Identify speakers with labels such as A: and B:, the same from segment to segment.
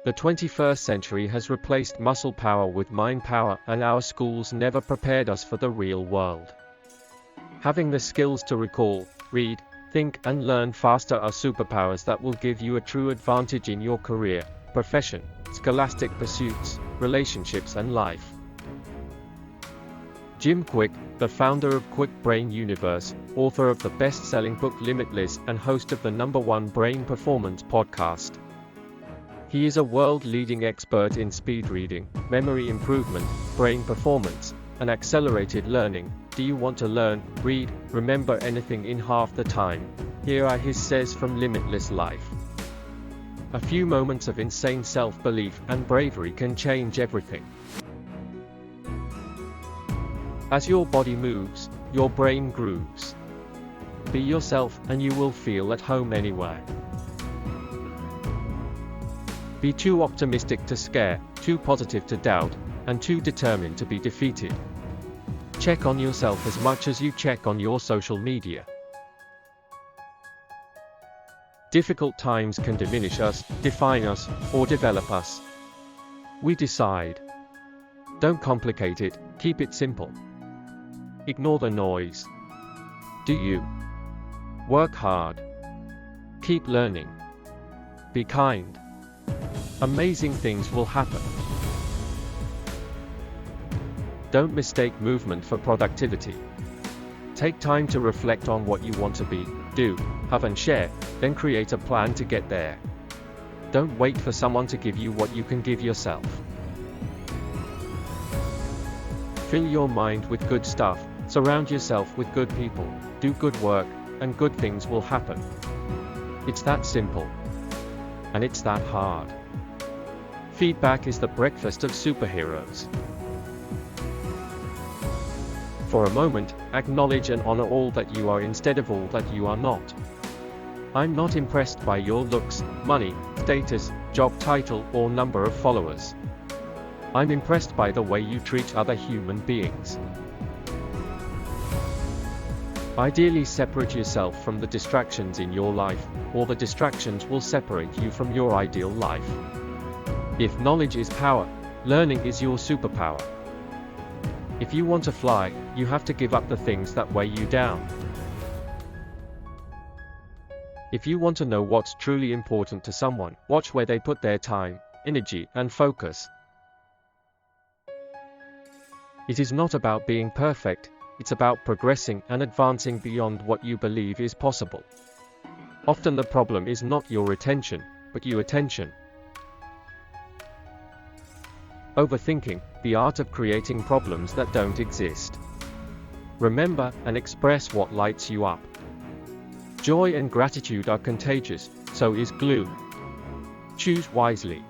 A: The 21st century has replaced muscle power with mind power, and our schools never prepared us for the real world. Having the skills to recall, read, think, and learn faster are superpowers that will give you a true advantage in your career, profession, scholastic pursuits, relationships, and life. Jim Kwik, the founder of Kwik Brain Universe, author of the best-selling book Limitless, and host of the #1 Brain Performance podcast. He is a world-leading expert in speed reading, memory improvement, brain performance, and accelerated learning. Do you want to learn, read, remember anything in half the time? Here are his says from Limitless Life. A few moments of insane self-belief and bravery can change everything. As your body moves, your brain grooves. Be yourself, and you will feel at home anywhere. Be too optimistic to scare, too positive to doubt, and too determined to be defeated. Check on yourself as much as you check on your social media. Difficult times can diminish us, define us, or develop us. We decide. Don't complicate it, keep it simple. Ignore the noise. Do you? Work hard. Keep learning. Be kind. Amazing things will happen. Don't mistake movement for productivity. Take time to reflect on what you want to be, do, have, and share, then create a plan to get there. Don't wait for someone to give you what you can give yourself. Fill your mind with good stuff, surround yourself with good people, do good work, and good things will happen. It's that simple. And it's that hard. Feedback is the breakfast of superheroes. For a moment, acknowledge and honor all that you are instead of all that you are not. I'm not impressed by your looks, money, status, job title, or number of followers. I'm impressed by the way you treat other human beings. Ideally, separate yourself from the distractions in your life, or the distractions will separate you from your ideal life. If knowledge is power, learning is your superpower. If you want to fly, you have to give up the things that weigh you down. If you want to know what's truly important to someone, watch where they put their time, energy, and focus. It is not about being perfect, it's about progressing and advancing beyond what you believe is possible. Often the problem is not your attention, but your attention. Overthinking, the art of creating problems that don't exist. Remember and express what lights you up. Joy and gratitude are contagious, so is gloom. Choose wisely.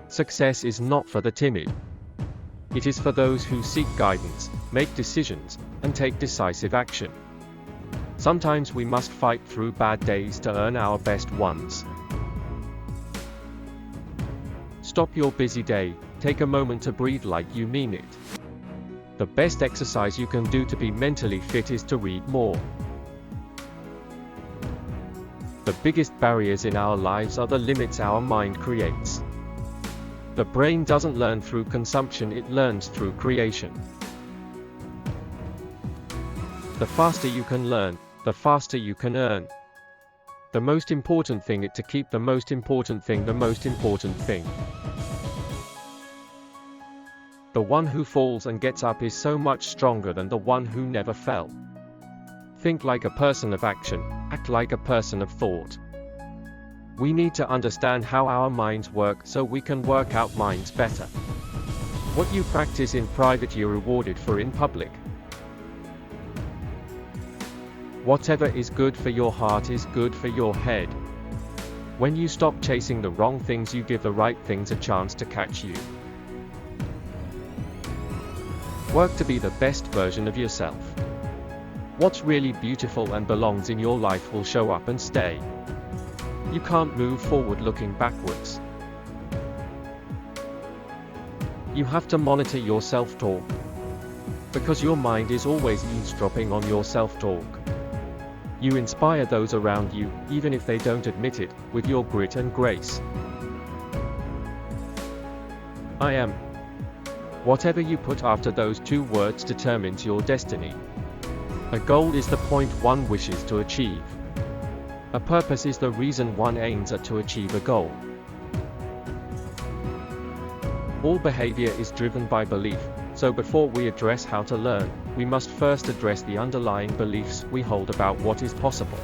A: Success is not for the timid. It is for those who seek guidance, make decisions, and take decisive action. Sometimes we must fight through bad days to earn our best ones. Stop your busy day, take a moment to breathe like you mean it. The best exercise you can do to be mentally fit is to read more. The biggest barriers in our lives are the limits our mind creates. The brain doesn't learn through consumption, it learns through creation. The faster you can learn, the faster you can earn. The most important thing is to keep the most important thing the most important thing. The one who falls and gets up is so much stronger than the one who never fell. Think like a person of action, act like a person of thought. We need to understand how our minds work so we can work out minds better. What you practice in private you're rewarded for in public. Whatever is good for your heart is good for your head. When you stop chasing the wrong things, you give the right things a chance to catch you. Work to be the best version of yourself. What's really beautiful and belongs in your life will show up and stay. You can't move forward looking backwards. You have to monitor your self-talk. Because your mind is always eavesdropping on your self-talk. You inspire those around you, even if they don't admit it, with your grit and grace. I am. Whatever you put after those two words determines your destiny. A goal is the point one wishes to achieve. A purpose is the reason one aims at to achieve a goal. All behavior is driven by belief, so before we address how to learn, we must first address the underlying beliefs we hold about what is possible.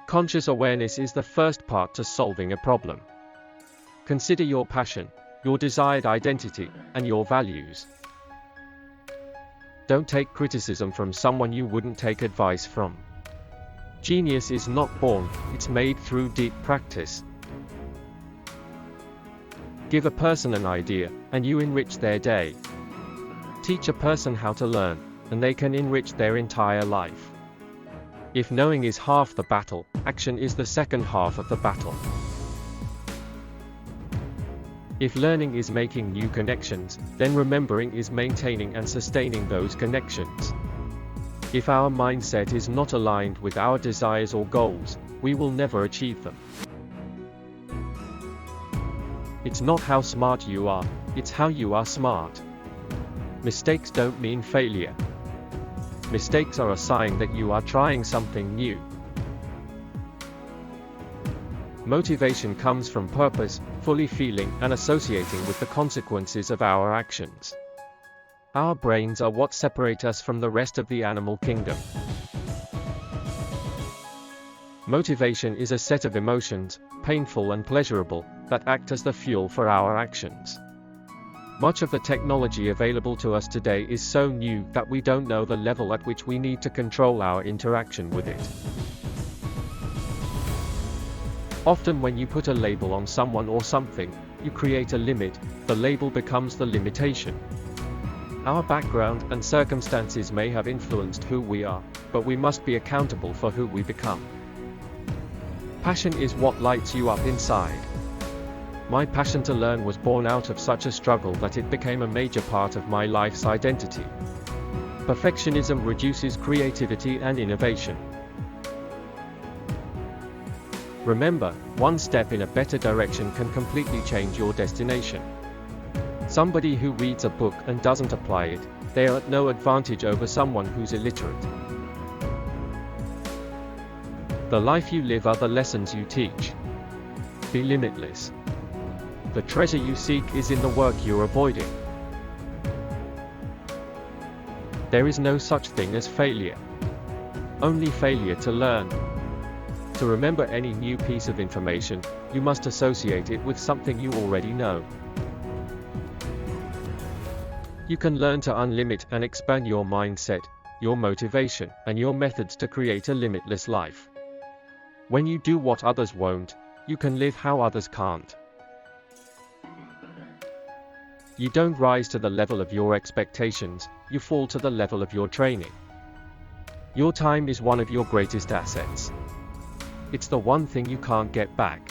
A: Conscious awareness is the first part to solving a problem. Consider your passion, your desired identity, and your values. Don't take criticism from someone you wouldn't take advice from. Genius is not born, it's made through deep practice. Give a person an idea, and you enrich their day. Teach a person how to learn, and they can enrich their entire life. If knowing is half the battle, action is the second half of the battle. If learning is making new connections, then remembering is maintaining and sustaining those connections. If our mindset is not aligned with our desires or goals, we will never achieve them. It's not how smart you are, it's how you are smart. Mistakes don't mean failure. Mistakes are a sign that you are trying something new. Motivation comes from purpose, fully feeling and associating with the consequences of our actions. Our brains are what separate us from the rest of the animal kingdom. Motivation is a set of emotions, painful and pleasurable, that act as the fuel for our actions. Much of the technology available to us today is so new that we don't know the level at which we need to control our interaction with it. Often when you put a label on someone or something, you create a limit, the label becomes the limitation. Our background and circumstances may have influenced who we are, but we must be accountable for who we become. Passion is what lights you up inside. My passion to learn was born out of such a struggle that it became a major part of my life's identity. Perfectionism reduces creativity and innovation. Remember, one step in a better direction can completely change your destination. Somebody who reads a book and doesn't apply it, they are at no advantage over someone who's illiterate. The life you live are the lessons you teach. Be limitless. The treasure you seek is in the work you're avoiding. There is no such thing as failure. Only failure to learn. To remember any new piece of information, you must associate it with something you already know. You can learn to unlimit and expand your mindset, your motivation, and your methods to create a limitless life. When you do what others won't, you can live how others can't. You don't rise to the level of your expectations, you fall to the level of your training. Your time is one of your greatest assets. It's the one thing you can't get back.